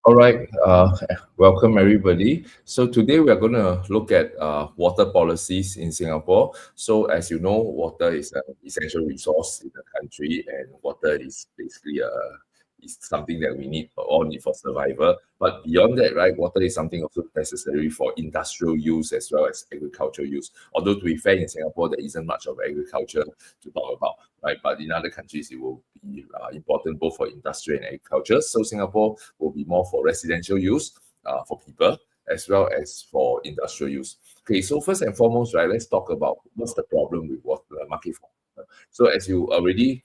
All right, welcome everybody. So today we are going to look at water policies in Singapore. So as you know, water is an essential resource in the country, and water is basically is something that we need, all need for survival. But beyond that, right, water is something also necessary for industrial use as well as agricultural use. Although to be fair, in Singapore there isn't much of agriculture to talk about, right? But in other countries it will be important both for industry and agriculture. So Singapore will be more for residential use for people as well as for industrial use. Okay, so first and foremost, right, let's talk about what's the problem with water market for water. So as you already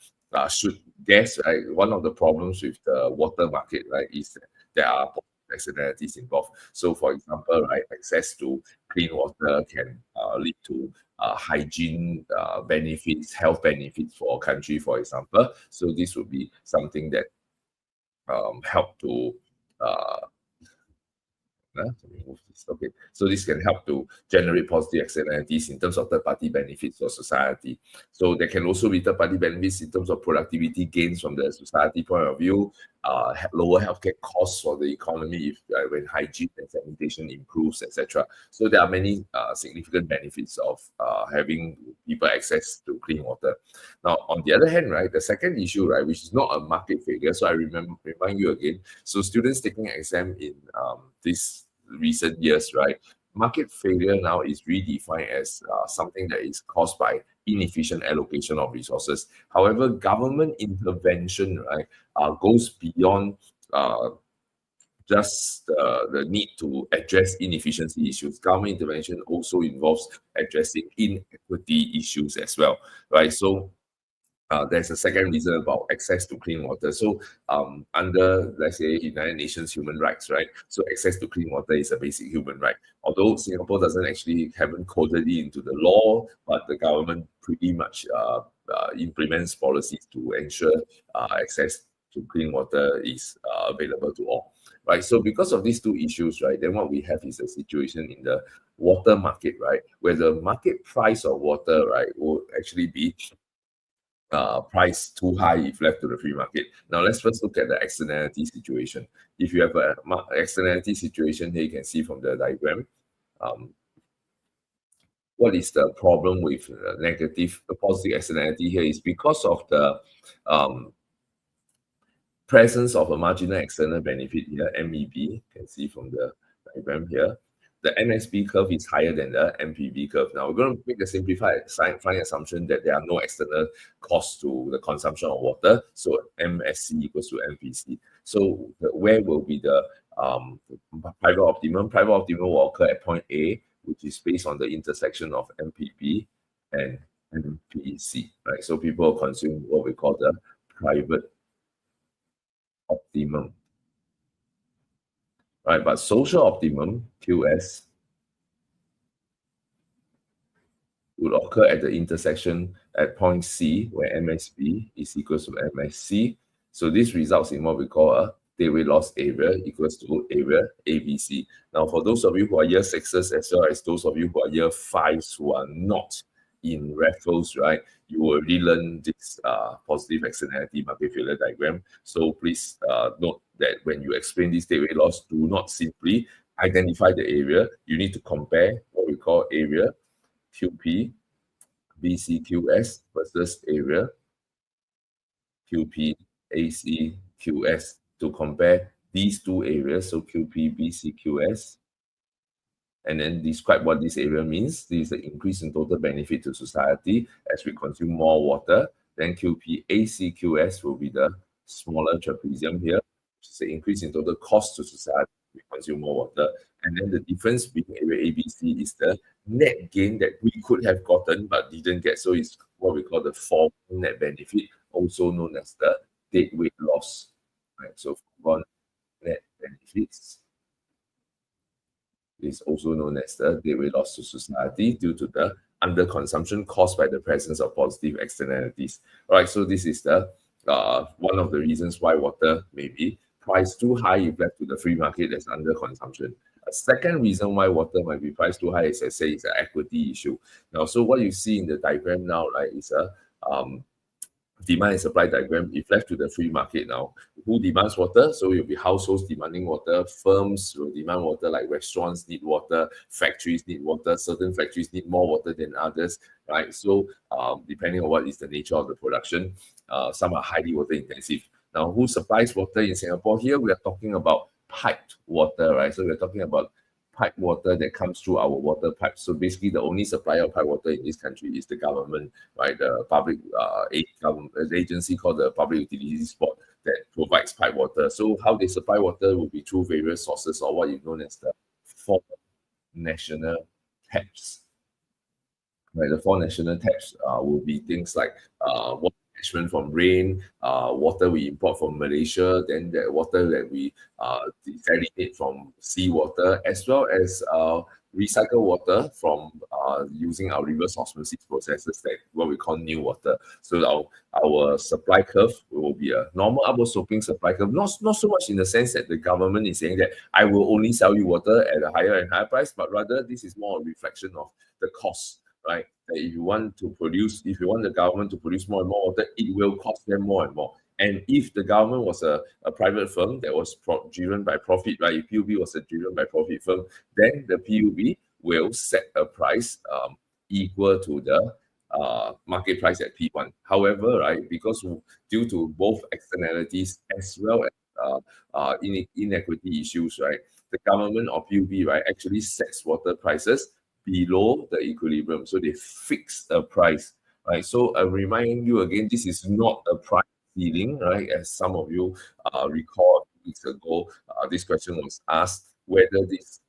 should guess, right, one of the problems with the water market, right, is that there are externalities involved. So for example, right, access to clean water can lead to hygiene benefits, health benefits for a country, for example. So this would be something that help to let me move this. Okay, so this can help to generate positive externalities in terms of third-party benefits for society. So there can also be third-party benefits in terms of productivity gains from the society point of view, lower healthcare costs for the economy if when hygiene and sanitation improves, etc. So there are many significant benefits of having people access to clean water. Now, on the other hand, right, the second issue, right, which is not a market failure. So I remind you again. So students taking exam in this recent years, right, market failure now is redefined as something that is caused by inefficient allocation of resources. However, government intervention, right, goes beyond just the need to address inefficiency issues. Government intervention also involves addressing inequity issues as well, right? So there's a second reason about access to clean water. So, under, let's say, United Nations human rights, right? So, access to clean water is a basic human right. Although Singapore doesn't actually haven't coded it into the law, but the government pretty much implements policies to ensure access to clean water is available to all, right? So, because of these two issues, right, then what we have is a situation in the water market, right, where the market price of water, right, will actually be price too high if left to the free market. Now let's first look at the externality situation. If you have a externality situation here, you can see from the diagram, um, what is the problem with negative, positive externality here is because of the um, presence of a marginal external benefit here, MEB, you can see from the diagram here. The MSB curve is higher than the MPB curve. Now we're going to make a simplified fine assumption that there are no external costs to the consumption of water. So MSC equals to MPC. So where will be the private optimum? Private optimum will occur at point A, which is based on the intersection of MPB and MPC, right? So people consume what we call the private optimum, right? But social optimum, QS, would occur at the intersection at point C, where MSB is equals to MSC. So this results in what we call a tailway loss area equals to area ABC. Now, for those of you who are year sixes, as well as those of you who are year fives who are not in Raffles, right, you will already learn this positive externality market failure diagram. So please note that when you explain this tailway loss, do not simply identify the area. You need to compare what we call area QP BCQS versus area QP ACQS to compare these two areas. So QP BCQS, and then describe what this area means. This is the increase in total benefit to society as we consume more water. Then QP ACQS will be the smaller trapezium here, which is the increase in total cost to society as we consume more water. And then the difference between area ABC is the net gain that we could have gotten but didn't get. So it's what we call the foregone net benefit, also known as the deadweight loss. Right? So foregone net benefits is also known as the deadweight loss to society due to the underconsumption caused by the presence of positive externalities. All right, so this is the one of the reasons why water may be priced too high if left to the free market as underconsumption. A second reason why water might be priced too high is, I say, is an equity issue. Now, so what you see in the diagram now, right, is a demand and supply diagram, if left to the free market now, who demands water? So it will be households demanding water, firms will demand water, like restaurants need water, factories need water, certain factories need more water than others, right? So depending on what is the nature of the production, some are highly water intensive. Now, who supplies water in Singapore? Here we are talking about piped water, right? So we're talking about pipe water that comes through our water pipes. So basically, the only supplier of pipe water in this country is the government, right? The public government agency called the Public Utilities Board that provides pipe water. So how they supply water will be through various sources, or what is known as the four national taps. Right, the four national taps will be things like water management from rain, water we import from Malaysia, then the water that we desalinate from seawater, as well as recycle water from using our reverse osmosis processes, that what we call new water. So our supply curve will be a normal upward sloping supply curve, not so much in the sense that the government is saying that I will only sell you water at a higher and higher price, but rather this is more a reflection of the cost, right? That if you want the government to produce more and more water, it will cost them more and more. And if the government was a private firm that was driven by profit, right? If PUB was a driven by profit firm, then the PUB will set a price equal to the market price at P1. However, right, because due to both externalities as well as inequity issues, right, the government or PUB, right, actually sets water prices below the equilibrium. So they fix a price, right? So I remind you again, this is not a price ceiling, right? As some of you recall 2 weeks ago, this question was asked whether this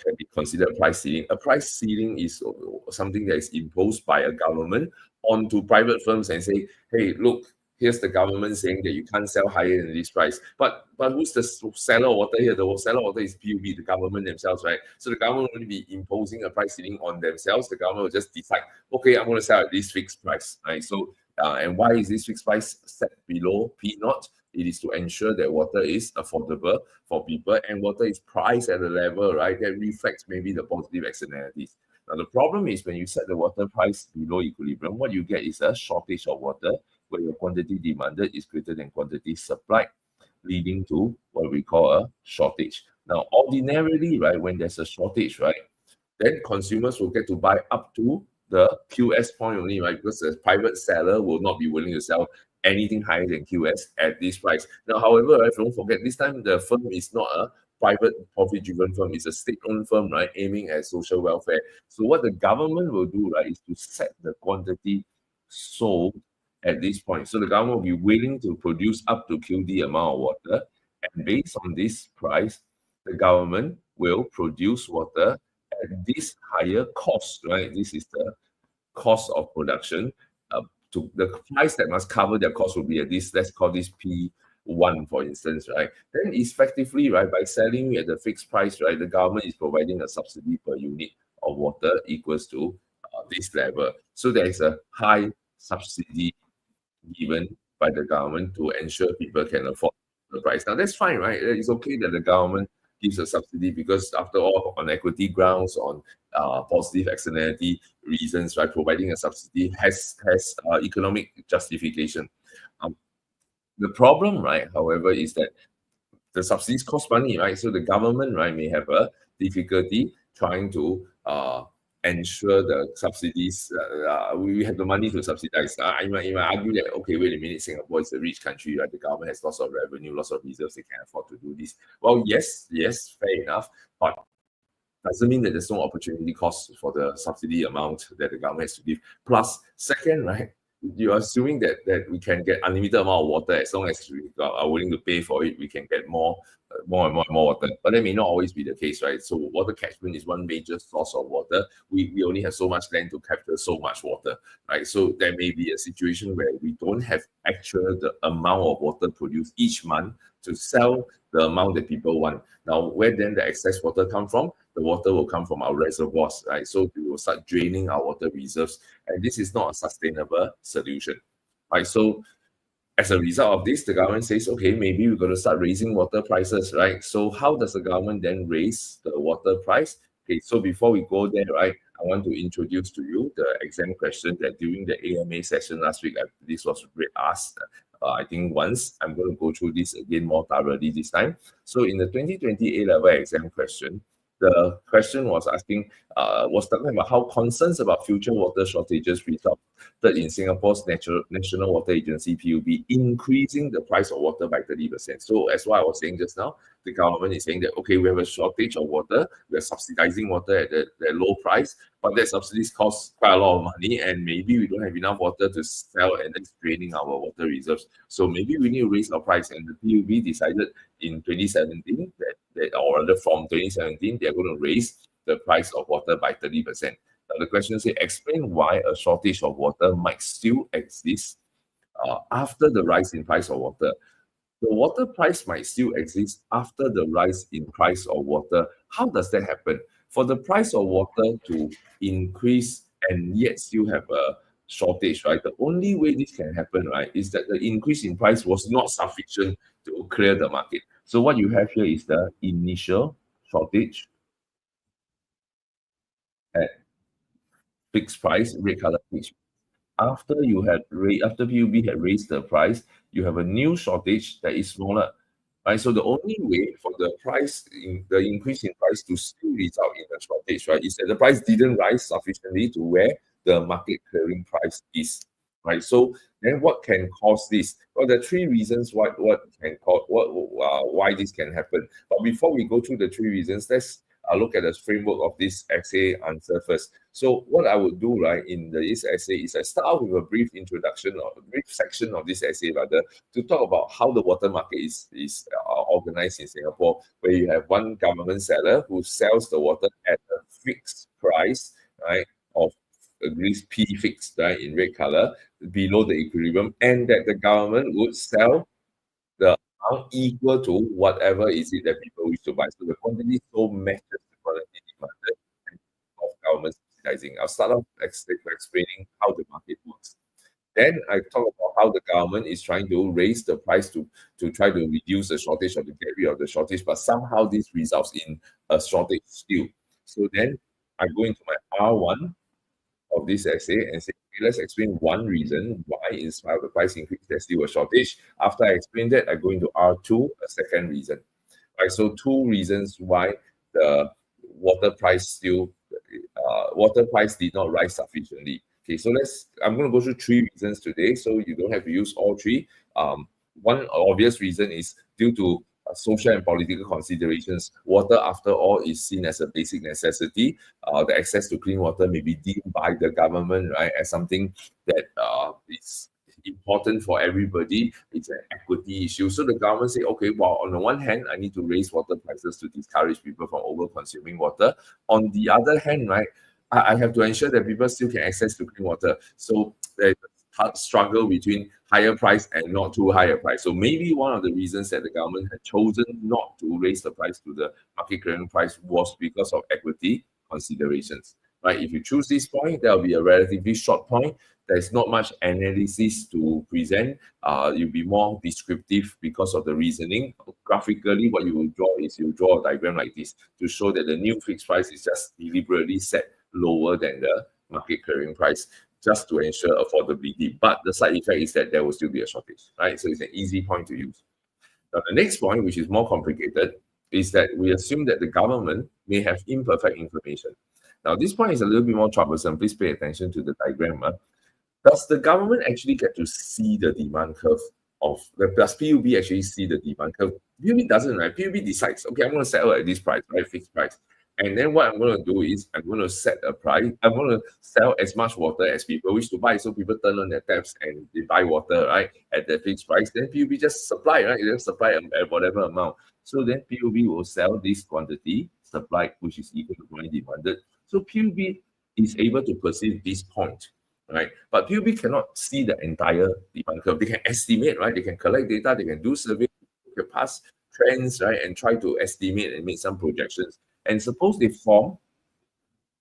can be considered price ceiling. A price ceiling is something that is imposed by a government onto private firms and say, hey, look, here's the government saying that you can't sell higher than this price. But who's the seller of water here? The seller of water is PUB, the government themselves, right? So the government will be imposing a price ceiling on themselves. The government will just decide, okay, I'm going to sell at this fixed price, right? So, and why is this fixed price set below P naught? It is to ensure that water is affordable for people and water is priced at a level, right, that reflects maybe the positive externalities. Now, the problem is when you set the water price below equilibrium, what you get is a shortage of water where your quantity demanded is greater than quantity supplied, leading to what we call a shortage. Now, ordinarily, right, when there's a shortage, right, then consumers will get to buy up to the QS point only, right? Because the private seller will not be willing to sell anything higher than QS at this price. Now, however, right, don't forget, this time the firm is not a private profit-driven firm, it's a state-owned firm, right, aiming at social welfare. So what the government will do, right, is to set the quantity sold at this point. So the government will be willing to produce up to QD amount of water, and based on this price, the government will produce water at this higher cost, right? This is the cost of production. To the price that must cover their cost will be at this, let's call this P1, for instance, right? Then effectively, right, by selling at the fixed price, right, the government is providing a subsidy per unit of water equals to this level. So there is a high subsidy given by the government to ensure people can afford the price. Now that's fine, right? It's okay that the government gives a subsidy because after all, on equity grounds, on positive externality reasons, right, providing a subsidy has economic justification. The problem, right, however, is that the subsidies cost money, right? So the government, right, may have a difficulty trying to ensure the subsidies. We have the money to subsidize. I might argue that, okay, wait a minute, Singapore is a rich country, right? The government has lots of revenue, lots of reserves, they can afford to do this. Well, yes, fair enough, but doesn't mean that there's no opportunity cost for the subsidy amount that the government has to give. Plus, second, right, you're assuming that we can get unlimited amount of water as long as we are willing to pay for it. We can get more and more water, but that may not always be the case, right? So water catchment is one major source of water. We only have so much land to capture so much water, right? So there may be a situation where we don't have the amount of water produced each month to sell the amount that people want. Now, where then the excess water come from? The water will come from our reservoirs, right? So we will start draining our water reserves, and this is not a sustainable solution, right? So as a result of this, the government says, okay, maybe we're going to start raising water prices, right? So how does the government then raise the water price? Okay, so before we go there, right, I want to introduce to you the exam question that during the AMA session last week, this was asked. I think once. I'm going to go through this again more thoroughly this time. So in the 2020 A-level exam question, the question was talking about how concerns about future water shortages resulted in Singapore's National Water Agency (PUB) increasing the price of water by 30%. So as what I was saying just now, the government is saying that okay, we have a shortage of water, we are subsidizing water at the low price, but that subsidies cost quite a lot of money, and maybe we don't have enough water to sell, and it's draining our water reserves. So maybe we need to raise our price, and the PUB decided in 2017 or rather from 2017, they're going to raise the price of water by 30%. Now the question says, explain why a shortage of water might still exist after the rise in price of water. The water price might still exist after the rise in price of water. How does that happen? For the price of water to increase and yet still have a shortage, right? The only way this can happen, right, is that the increase in price was not sufficient to clear the market. So what you have here is the initial shortage at fixed price, red color fixed. After PUB had raised the price, you have a new shortage that is smaller, right? So the only way for the increase in price to still result in a shortage, right, is that the price didn't rise sufficiently to where the market clearing price is, right? So then what can cause this? Well, there are three reasons why this can happen. But before we go through the three reasons, let's look at the framework of this essay answer first. So what I would do, right, in this essay is I start out with a brief introduction or a brief section of this essay rather to talk about how the water market is organized in Singapore, where you have one government seller who sells the water at a fixed price, right, of agrees P fixed, right, in red color below the equilibrium, and that the government would sell the amount equal to whatever is it that people wish to buy. So the quantity so matches the quantity demanded of government subsidizing. I'll start off explaining how the market works. Then I talk about how the government is trying to raise the price to try to reduce the shortage or to get rid of the shortage, but somehow this results in a shortage still. So then I go into my R1 of this essay and say, okay, let's explain one reason why in spite of the price increase, there's still a shortage. After I explain that, I go into R2, a second reason. Right, so two reasons why the water price did not rise sufficiently. Okay, so I'm going to go through three reasons today, so you don't have to use all three. One obvious reason is due to social and political considerations. Water, after all, is seen as a basic necessity. The access to clean water may be deemed by the government, right, as something that is important for everybody. It's an equity issue. So the government say, okay, well, on the one hand, I need to raise water prices to discourage people from over-consuming water. On the other hand, right, I have to ensure that people still can access to clean water. So there's a struggle between higher price and not too high a price. So maybe one of the reasons that the government had chosen not to raise the price to the market clearing price was because of equity considerations. Right? If you choose this point, there'll be a relatively short point. There's not much analysis to present. You'll be more descriptive because of the reasoning. Graphically, what you will draw is you draw a diagram like this to show that the new fixed price is just deliberately set lower than the market clearing price just to ensure affordability. But the side effect is that there will still be a shortage, right? So it's an easy point to use. Now, the next point, which is more complicated, is that we assume that the government may have imperfect information. Now, this point is a little bit more troublesome. Please pay attention to the diagram. Does the government actually get to see the demand curve does PUB actually see the demand curve? PUB doesn't, right? PUB decides, okay, I'm going to settle at this price, right? Fixed price. And then what I'm going to do is I'm going to set a price. I'm going to sell as much water as people wish to buy. So people turn on their taps and they buy water, right, at the fixed price. Then PUB just supply, right? They just supply at whatever amount. So then PUB will sell this quantity supplied, which is equal to quantity demanded. So PUB is able to perceive this point, right? But PUB cannot see the entire demand curve. They can estimate, right? They can collect data, they can do survey, they can pass trends, right, and try to estimate and make some projections. And suppose they form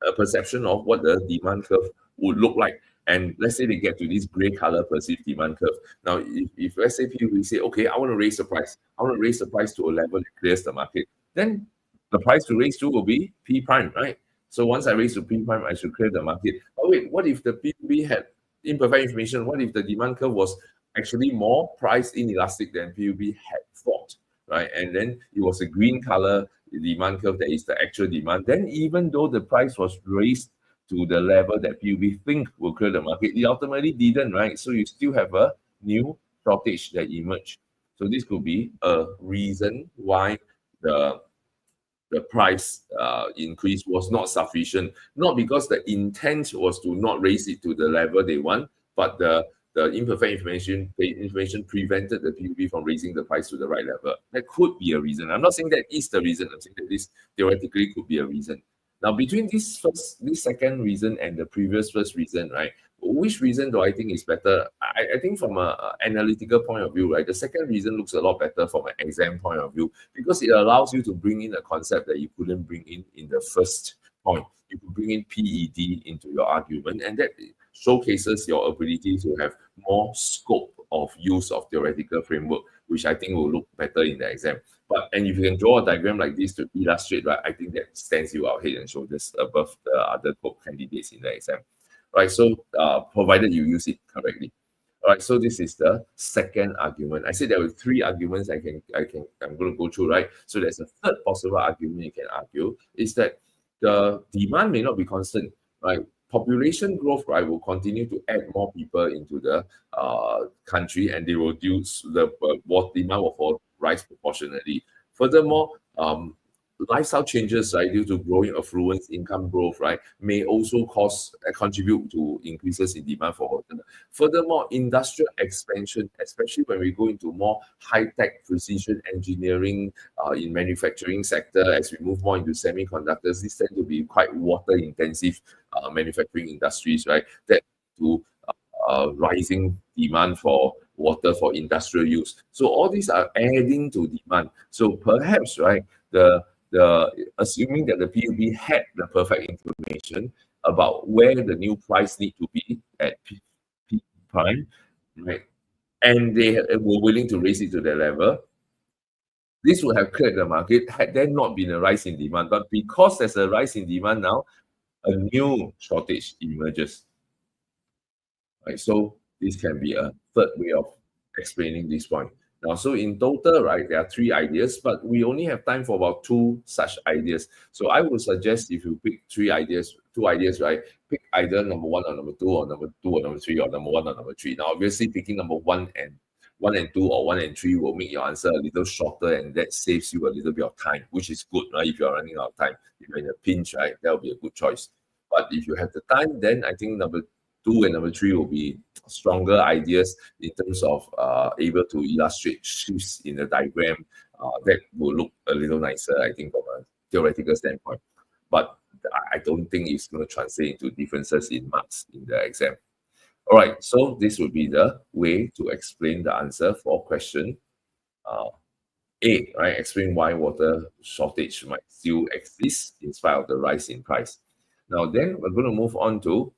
a perception of what the demand curve would look like. And let's say they get to this gray color perceived demand curve. Now, if let's say people say, okay, I want to raise the price. I want to raise the price to a level that clears the market. Then the price to raise to will be P prime, right? So once I raise to P prime, I should clear the market. But wait, what if the PUB had imperfect information? What if the demand curve was actually more price inelastic than PUB had thought, right? And then it was a green color demand curve that is the actual demand. Then even though the price was raised to the level that PUB think will clear the market, it ultimately didn't, right? So you still have a new shortage that emerged. So this could be a reason why the price increase was not sufficient, not because the intent was to not raise it to the level they want, but the imperfect information prevented the PUB from raising the price to the right level. That could be a reason. I'm not saying that is the reason. I'm saying that this theoretically could be a reason. Now, between this second reason and the previous first reason, right? Which reason do I think is better? I think from a analytical point of view, right? The second reason looks a lot better from an exam point of view because it allows you to bring in a concept that you couldn't bring in the first point. You could bring in PED into your argument, and that showcases your ability to have more scope of use of theoretical framework, which I think will look better in the exam. And if you can draw a diagram like this to illustrate, right, I think that stands you out head and shoulders above the other candidates in the exam. Right, so provided you use it correctly. All right, so this is the second argument. I said there were three arguments I'm going to go through, right? So there's a third possible argument you can argue is that the demand may not be constant, right? Population growth, right, will continue to add more people into the country, and they will reduce the demand will rise proportionately. Furthermore, lifestyle changes, right, due to growing affluence, income growth, right, may also contribute to increases in demand for water. Furthermore, industrial expansion, especially when we go into more high-tech precision engineering in manufacturing sector, as we move more into semiconductors, these tend to be quite water-intensive manufacturing industries, right? That to rising demand for water for industrial use. So all these are adding to demand. So perhaps, right, the assuming that the PUB had the perfect information about where the new price need to be at P prime, right, and they were willing to raise it to that level, this would have cleared the market had there not been a rise in demand. But because there's a rise in demand now, a new shortage emerges. Right, so this can be a third way of explaining this point. Now, so in total, right, there are three ideas, but we only have time for about two such ideas. So I would suggest if you pick two ideas, right, pick either number one or number two, or number two or number three, or number one or number three. Now, obviously, picking number one and two or one and three will make your answer a little shorter, and that saves you a little bit of time, which is good, right? If you're running out of time, if you're in a pinch, right, that will be a good choice. But if you have the time, then I think number two and number three will be stronger ideas in terms of able to illustrate shifts in the diagram that will look a little nicer, I think, from a theoretical standpoint. But I don't think it's going to translate into differences in marks in the exam. All right, so this would be the way to explain the answer for question A, right? Explain why water shortage might still exist in spite of the rise in price. Now, then we're going to move on to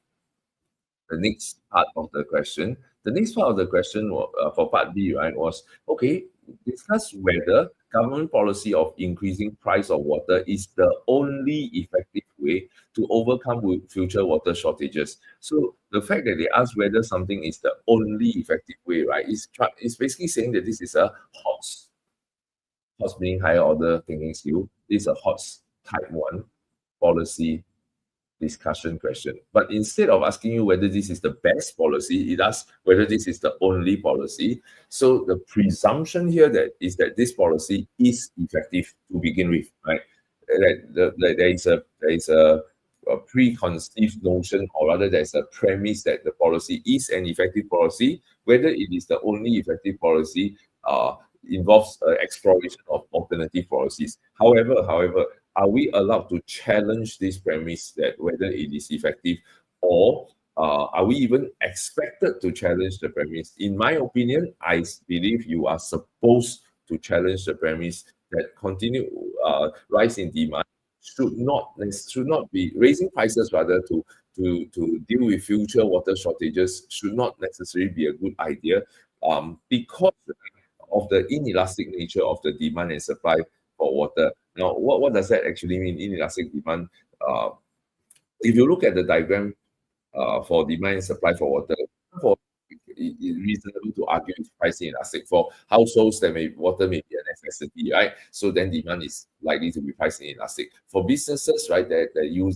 the next part of the question. The next part of the question for part B, right, was, okay, discuss whether government policy of increasing price of water is the only effective way to overcome future water shortages. So the fact that they ask whether something is the only effective way, right, is basically saying that this is a HOTS. HOTS meaning higher order thinking skill. This is a HOTS type 1 policy discussion question. But instead of asking you whether this is the best policy, it asks whether this is the only policy. So the presumption here is that this policy is effective to begin with, right? There is a preconceived notion, or rather there's a premise that the policy is an effective policy. Whether it is the only effective policy involves exploration of alternative policies. However, are we allowed to challenge this premise that whether it is effective, or are we even expected to challenge the premise? In my opinion, I believe you are supposed to challenge the premise that continued rise in demand should not be raising prices, rather, to deal with future water shortages should not necessarily be a good idea, because of the inelastic nature of the demand and supply for water. Now, what does that actually mean, inelastic demand? If you look at the diagram for demand and supply for water, for it's reasonable to argue it's pricing elastic. For households, that water may be a necessity, right? So then demand is likely to be pricing elastic. For businesses, right, that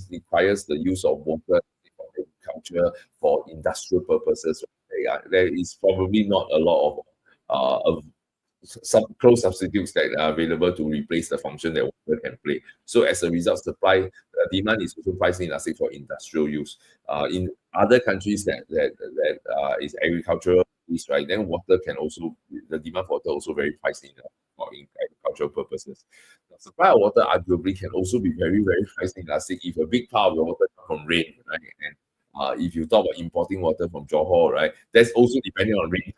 requires the use of water for agriculture, for industrial purposes, right, there is probably not a lot of some close substitutes that are available to replace the function that water can play. So as a result, demand is also pricing elastic for industrial use. In other countries that is agricultural use, right, then water can also, the demand for water also very pricing for in agricultural purposes. The supply of water arguably can also be very, very pricing elastic if a big part of the water comes from rain, right? And if you talk about importing water from Johor, right, that's also depending on rain.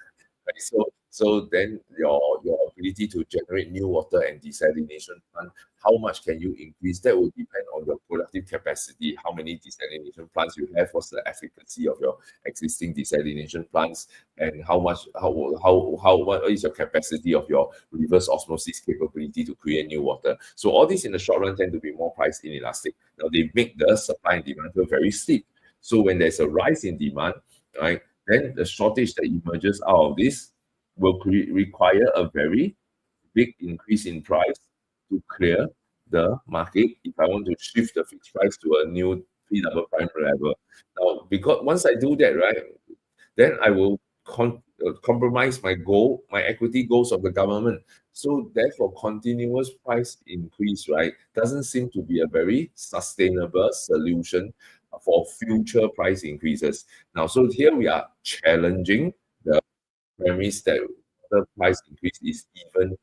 Right? So then your ability to generate new water and desalination plant, how much can you increase? That will depend on your productive capacity, how many desalination plants you have, what's the efficacy of your existing desalination plants, and what is your capacity of your reverse osmosis capability to create new water. So all these in the short run tend to be more price inelastic. Now they make the supply and demand feel very steep. So when there's a rise in demand, right, then the shortage that emerges out of this will require a very big increase in price to clear the market if I want to shift the fixed price to a new three double prime level. Now, because once I do that, right, then I will compromise my goal, my equity goals of the government. So therefore, continuous price increase, right, doesn't seem to be a very sustainable solution for future price increases. Now, so here we are challenging the premise that the price increase is even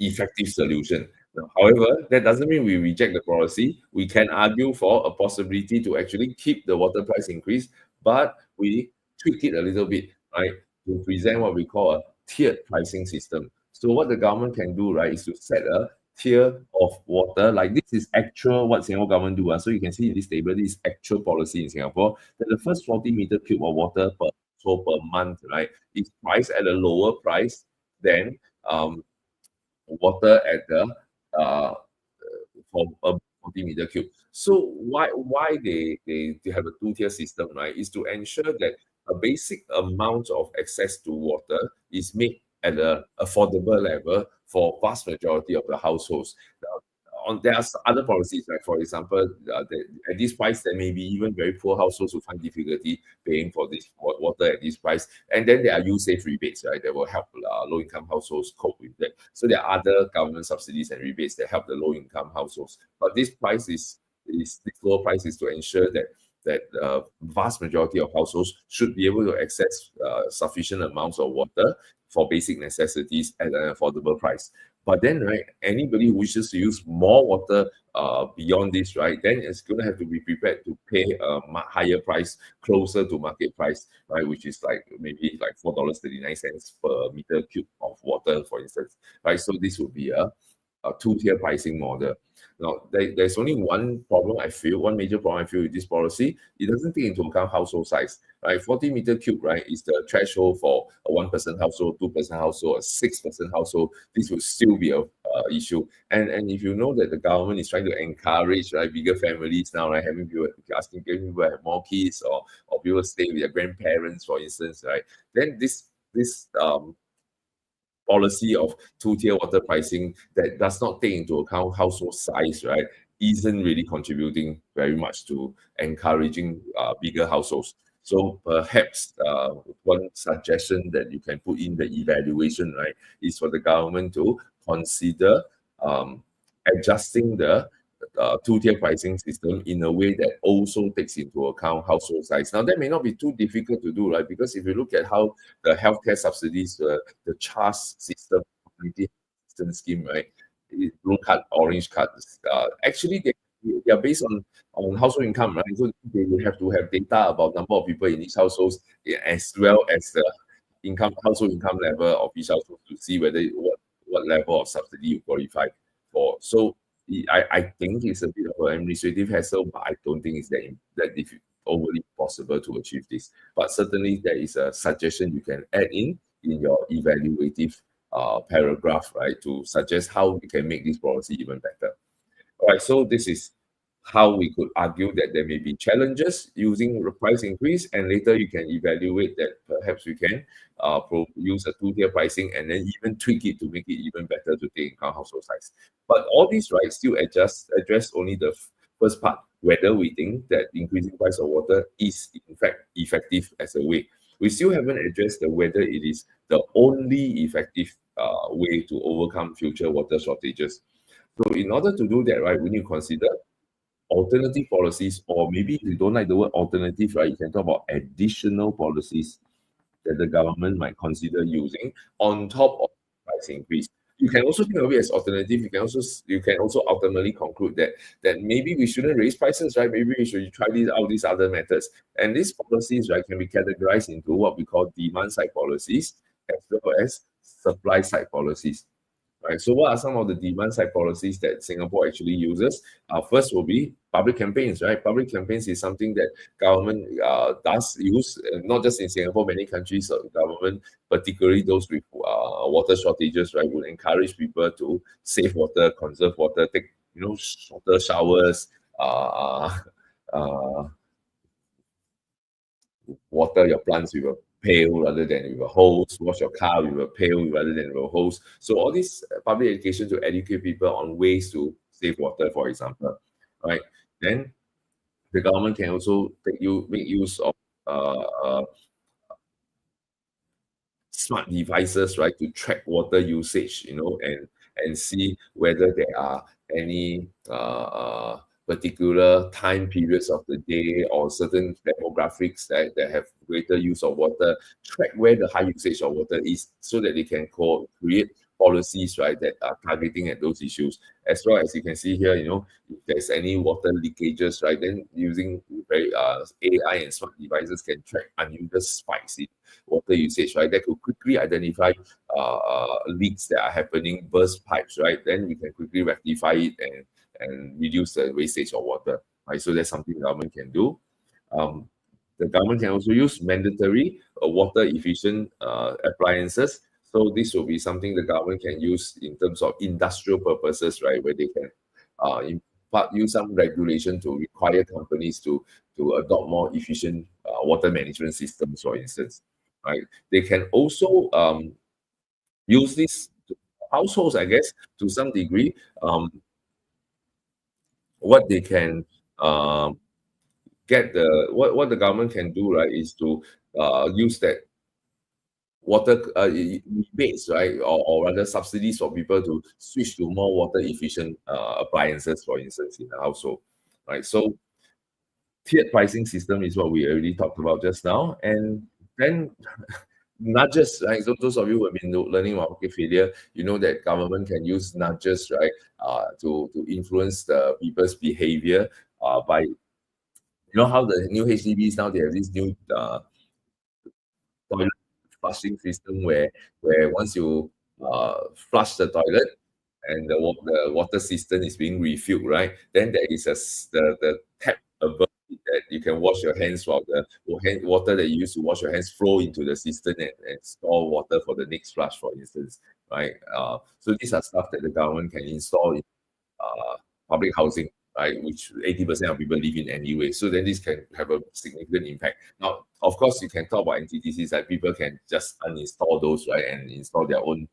effective solution. Now, however, that doesn't mean we reject the policy. We can argue for a possibility to actually keep the water price increase, but we tweak it a little bit, right, to present what we call a tiered pricing system. So what the government can do, right, is to set a tier of water. Like this is actual what Singapore government do. So you can see in this table, this is actual policy in Singapore, that the first 40 meter cube of water per month, right, is priced at a lower price than water at the uh, for a 40-meter cube. So why they have a two-tier system, right? Is to ensure that a basic amount of access to water is made at a affordable level for vast majority of the households. Now, there are other policies, like for example, at this price, there may be even very poor households who find difficulty paying for this water at this price, and then there are use-safe rebates, right, that will help low-income households cope with that. So there are other government subsidies and rebates that help the low-income households, but this lower price is to ensure that vast majority of households should be able to access sufficient amounts of water for basic necessities at an affordable price. But then, right, anybody who wishes to use more water beyond this, right, then it's going to have to be prepared to pay a higher price, closer to market price, right, which is like maybe like $4.39 per meter cube of water, for instance, right? So this would be a two-tier pricing model. Now, there's only one major problem I feel with this policy. It doesn't take into account household size, right? 40-meter cube, right, is the threshold for a one-person household, two-person household, a six-person household. This would still be a issue. And if you know that the government is trying to encourage, right, bigger families now, right, having people asking people to have more kids, or people stay with their grandparents, for instance, right, then this policy of two-tier water pricing that does not take into account household size, right, isn't really contributing very much to encouraging bigger households. So perhaps one suggestion that you can put in the evaluation, right, is for the government to consider adjusting the two-tier pricing system in a way that also takes into account household size. Now, that may not be too difficult to do, right? Because if you look at how the healthcare subsidies, the CHAS system, community assistance scheme, right, blue card, orange card, actually they are based on household income, right? So they will have to have data about number of people in each household, as well as the household income level of each household, to see whether what level of subsidy you qualify for. So I think it's a bit of an administrative hassle, but I don't think it's that overly possible to achieve this. But certainly there is a suggestion you can add in your evaluative paragraph, right, to suggest how we can make this policy even better. All right, so this is how we could argue that there may be challenges using the price increase, and later you can evaluate that perhaps we can use a two-tier pricing and then even tweak it to make it even better to take account household size. But all these rights still address only the first part, whether we think that increasing price of water is in fact effective as a way. We still haven't addressed the whether it is the only effective way to overcome future water shortages. So in order to do that, right, we need to consider alternative policies, or maybe if you don't like the word alternative, right, you can talk about additional policies that the government might consider using on top of price increase. You can also think of it as alternative. You can also ultimately conclude that maybe we shouldn't raise prices, right? Maybe we should try these other methods. And these policies, right, can be categorized into what we call demand side policies as well as supply side policies. Right. So what are some of the demand side policies that Singapore actually uses? First will be public campaigns, right? Public campaigns is something that government does use, not just in Singapore, many countries, government, particularly those with water shortages, right, would encourage people to save water, conserve water, take, shorter showers, uh, uh, water your plants with a pail rather than with a hose, wash your car with a pail rather than with a hose. So all this public education to educate people on ways to save water, for example, right? Then the government can also make use of uh, uh, smart devices, right, to track water usage, and see whether there are any particular time periods of the day or certain demographics that have greater use of water, track where the high usage of water is so that they can create policies, right, that are targeting at those issues. As well as you can see here, if there's any water leakages, right, then using very AI and smart devices can track unusual spikes in water usage, right? That could quickly identify leaks that are happening, burst pipes, right? Then we can quickly rectify it and reduce the wastage of water, right? So that's something the government can do. Um, the government can also use mandatory water efficient appliances. So this will be something the government can use in terms of industrial purposes, right? Where they can use some regulation to require companies to adopt more efficient water management systems, for instance, right? They can also use this households, I guess, to some degree. What they can what the government can do, right, is to use that water rebates, right, or rather subsidies for people to switch to more water efficient appliances, for instance, in the household, right? So tiered pricing system is what we already talked about just now, and then nudges, right? So those of you who have been learning about market failure, you know that government can use nudges, right, to influence the people's behavior by, how the new HDBs now, they have this new toilet flushing system where once you flush the toilet and the water system is being refilled, right? Then there is the tap above it that you can wash your hands while the water that you use to wash your hands flow into the system and store water for the next flush, for instance, right? So these are stuff that the government can install in public housing, right, which 80% of people live in anyway. So then this can have a significant impact. Now, of course, you can talk about NTTCs, that people can just uninstall those, right, and install their own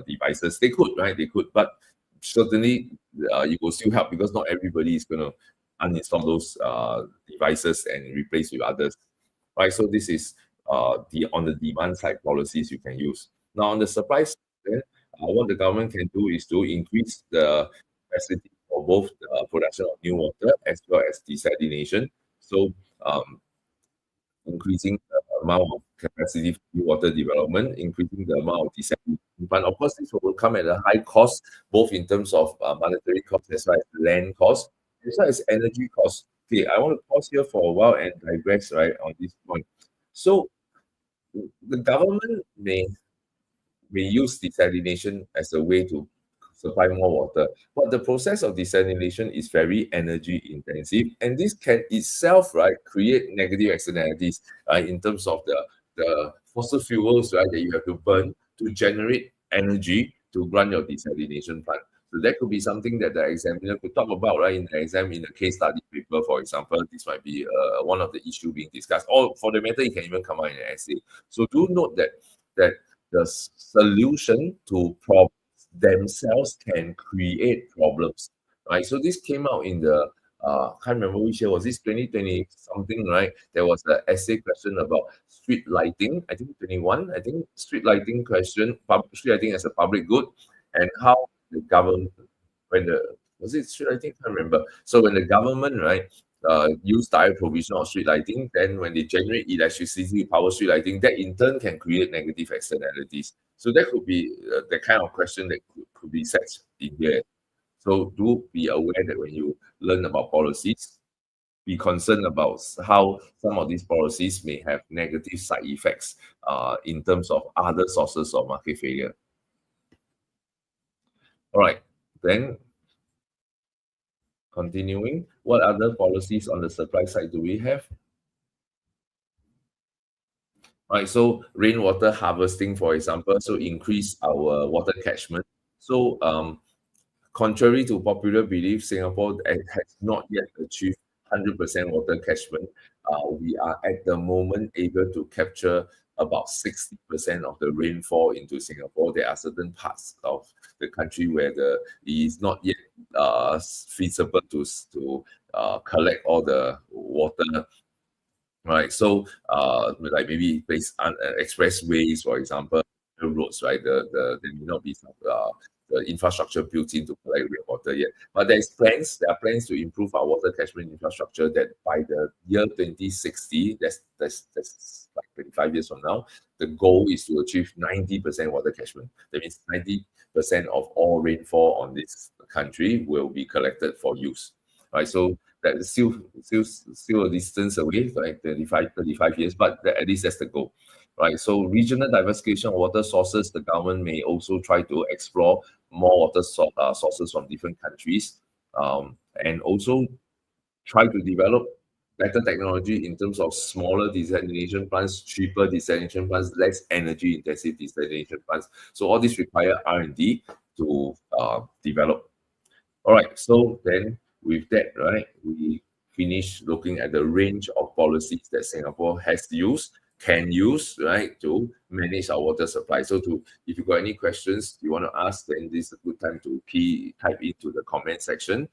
devices. They could, right? They could, but certainly it will still help because not everybody is going to uninstall those devices and replace with others, right? So this is on the demand side policies you can use. Now on the supply side, then, what the government can do is to increase the capacity for both the production of new water as well as desalination. So increasing the amount of capacity for new water development, increasing the amount of desalination. But of course, this will come at a high cost, both in terms of monetary cost as well as land cost, as well as energy cost. Okay, I want to pause here for a while and digress, right, on this point. So the government may use desalination as a way to supply more water. But the process of desalination is very energy intensive, and this can itself, right, create negative externalities, in terms of the fossil fuels, right, that you have to burn to generate energy to run your desalination plant. So that could be something that the examiner could talk about, right? In the exam, in the case study paper, for example, this might be one of the issue being discussed. Or for the matter, it can even come out in an essay. So do note that the solution to problems themselves can create problems, right? So this came out in the can't remember which year was this, 2020 something, right? There was an essay question about street lighting. I think 21. I think street lighting question, street lighting as a public good, and how the government, when the was it street lighting? I can't remember. So when the government, right, use direct provision of street lighting, then when they generate electricity to power street lighting, that in turn can create negative externalities. So that could be the kind of question that could be set in here. So do be aware that when you learn about policies, be concerned about how some of these policies may have negative side effects in terms of other sources of market failure. All right, then continuing, what other policies on the supply side do we have? Right, so rainwater harvesting, for example, so increase our water catchment. So contrary to popular belief, Singapore has not yet achieved 100% water catchment. We are at the moment able to capture about 60% of the rainfall into Singapore. There are certain parts of the country where it is not yet feasible to collect all the water, right? So, like maybe place expressways, for example, roads, right? There may not be some the infrastructure built in to collect rainwater yet. But there are plans to improve our water catchment infrastructure that by the year 2060, that's like 25 years from now, the goal is to achieve 90% water catchment. That means 90% of all rainfall on this country will be collected for use. Right. So that is still a distance away, like 35 years, but at least that's the goal. Right. So regional diversification of water sources, the government may also try to explore more sources from different countries, and also try to develop better technology in terms of smaller desalination plants, cheaper desalination plants, less energy intensive desalination plants. So all this require R&D to develop. All right, so then with that, right, we finish looking at the range of policies that Singapore has used, can use, right, to manage our water supply. So if you got any questions you want to ask, then this is a good time to type into the comment section.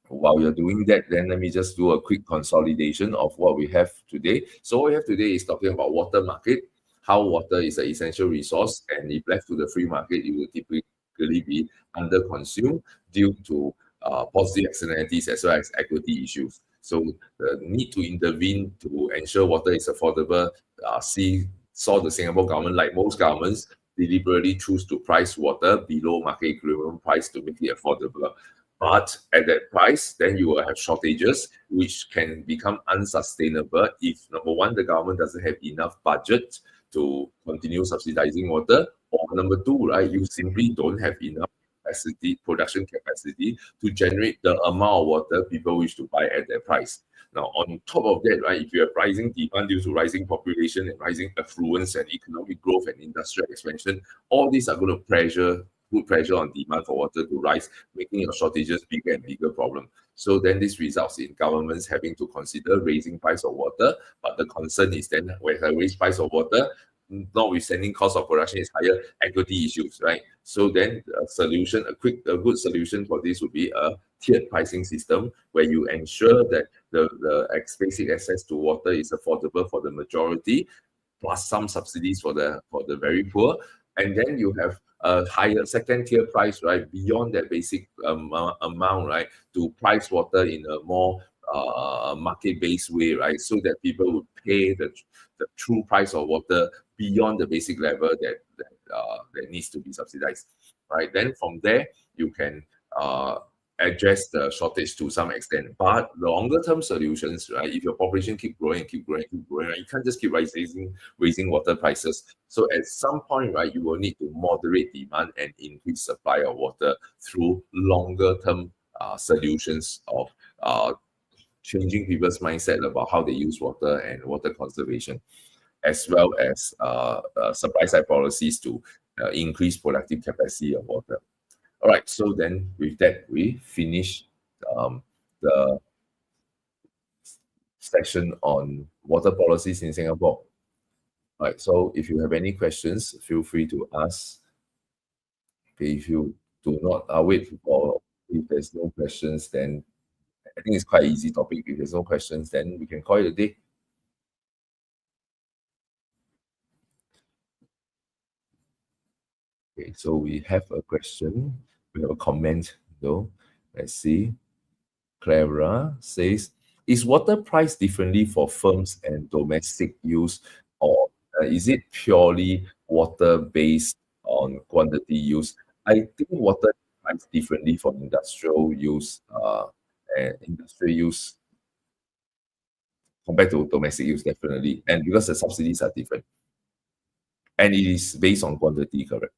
While you're doing that, then let me just do a quick consolidation of what we have today. So what we have today is talking about water market, how water is an essential resource, and if left to the free market, it will typically be under-consumed due to positive externalities as well as equity issues. So the need to intervene to ensure water is affordable, saw the Singapore government, like most governments, deliberately choose to price water below market equivalent price to make it affordable. But at that price, then you will have shortages, which can become unsustainable if, number one, the government doesn't have enough budget to continue subsidizing water, or number two, right, you simply don't have enough production capacity to generate the amount of water people wish to buy at that price. Now, on top of that, right, if you have rising demand due to rising population and rising affluence and economic growth and industrial expansion, all these are going to put pressure on demand for water to rise, making your shortages bigger and bigger problem. So then this results in governments having to consider raising price of water. But the concern is then when I raise price of water, notwithstanding cost of production is higher, equity issues, right? So then a good solution for this would be a tiered pricing system where you ensure that the basic access to water is affordable for the majority, plus some subsidies for the very poor, and then you have a higher second tier price, right, beyond that basic amount, right, to price water in a more market-based way, right, so that people would pay the true price of water beyond the basic level that needs to be subsidized, right. Then from there you can address the shortage to some extent. But longer term solutions, right? If your population keep growing, right? You can't just keep raising water prices. So at some point, right, you will need to moderate demand and increase supply of water through longer term solutions of changing people's mindset about how they use water and water conservation, as well as supply side policies to increase productive capacity of water. All right, so then with that, we finish the section on water policies in Singapore. All right, so if you have any questions, feel free to ask. Okay, if you do not wait for, if there's no questions, then I think it's quite easy topic. If there's no questions, then we can call it a day. Okay, so we have a question. We have a comment though. Let's see. Clara says, is water priced differently for firms and domestic use, or is it purely water based on quantity use? I think water is priced differently for industrial use and industrial use compared to domestic use, definitely. And because the subsidies are different. And it is based on quantity, correct?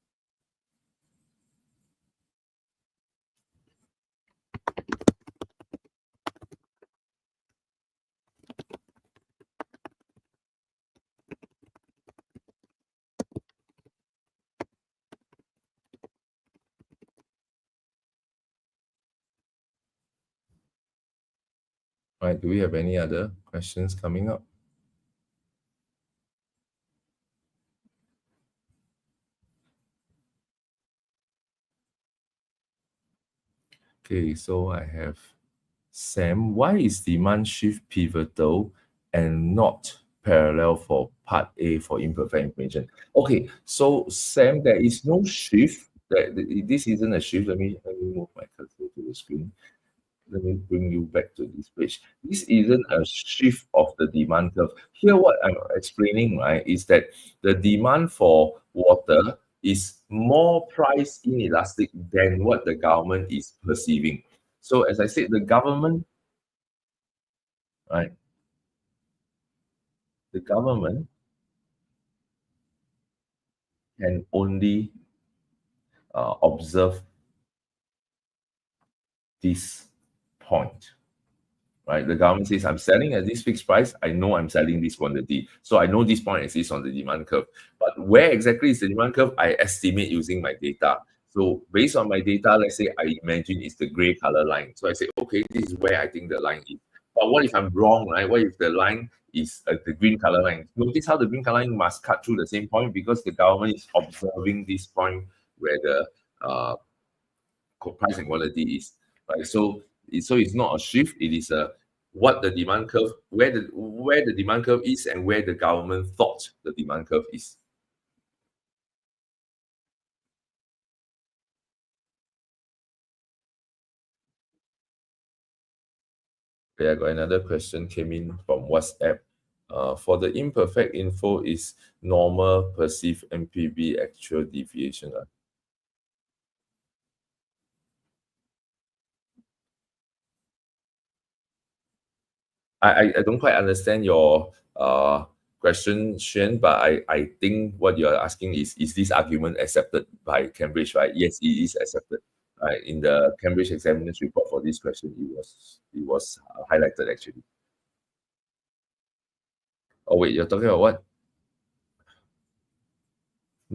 All right, do we have any other questions coming up? Okay, so I have Sam. Why is demand shift pivotal and not parallel for part A for imperfect information? Okay, so Sam, there is no shift. This isn't a shift. Let me move my cursor to the screen. Let me bring you back to this page. This isn't a shift of the demand curve. Here, what I'm explaining, right, is that the demand for water is more price inelastic than what the government is perceiving. So as I said, the government, right, the government can only observe this point. Right? The government says, I'm selling at this fixed price. I know I'm selling this quantity. So I know this point exists on the demand curve. But where exactly is the demand curve? I estimate using my data. So based on my data, let's say I imagine it's the gray color line. So I say, okay, this is where I think the line is. But what if I'm wrong, right? What if the line is the green color line? Notice how the green color line must cut through the same point because the government is observing this point where the price and quality is, right? So it's not a shift, it is a what the demand curve, where the demand curve is and where the government thought the demand curve is. Okay, I got another question came in from WhatsApp. For the imperfect info, is normal perceived MPB actual deviation? I don't quite understand your question, Shen, but I think what you're asking is this argument accepted by Cambridge, right? Yes, it is accepted. Right, in the Cambridge examiners report for this question, it was highlighted actually. Oh wait, you're talking about what?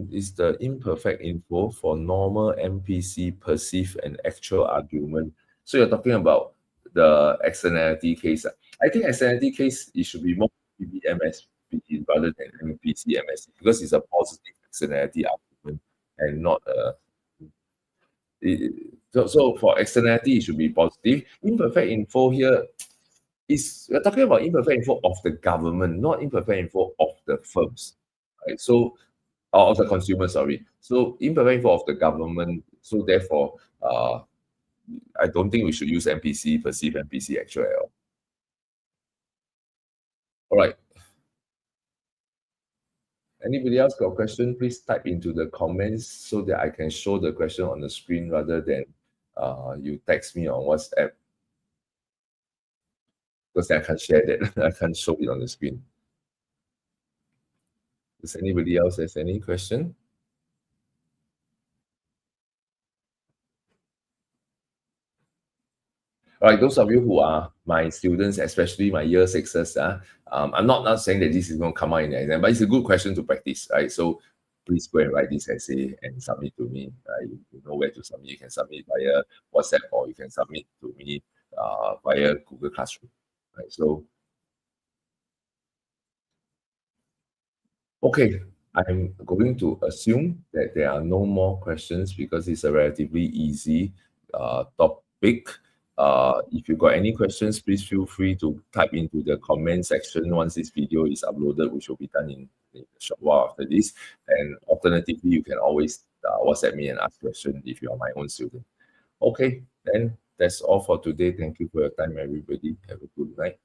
Is the imperfect info for normal MPC perceived an actual argument? So you're talking about the externality case. I think externality case, it should be more PBMSP rather than MPC MSC because it's a positive externality argument and not a. So for externality, it should be positive. Imperfect info here is we're talking about imperfect info of the government, not imperfect info of the firms. Right? So of the consumer, sorry. So imperfect info of the government. So therefore, I don't think we should use MPC, perceive MPC actual at all. All right. Anybody else got a question? Please type into the comments so that I can show the question on the screen rather than you text me on WhatsApp because I can't share that. I can't show it on the screen. Does anybody else has any question? All right, those of you who are my students, especially my year sixes, I'm not saying that this is going to come out in the exam, but it's a good question to practice, right? So please go and write this essay and submit to me. You know where to submit. You can submit via WhatsApp or you can submit to me via Google Classroom. Right. So, okay, I'm going to assume that there are no more questions because it's a relatively easy topic. If you got any questions, please feel free to type into the comment section once this video is uploaded, which will be done in a short while after this. And alternatively, you can always WhatsApp me and ask questions if you are my own student. Okay, then that's all for today. Thank you for your time, everybody. Have a good night.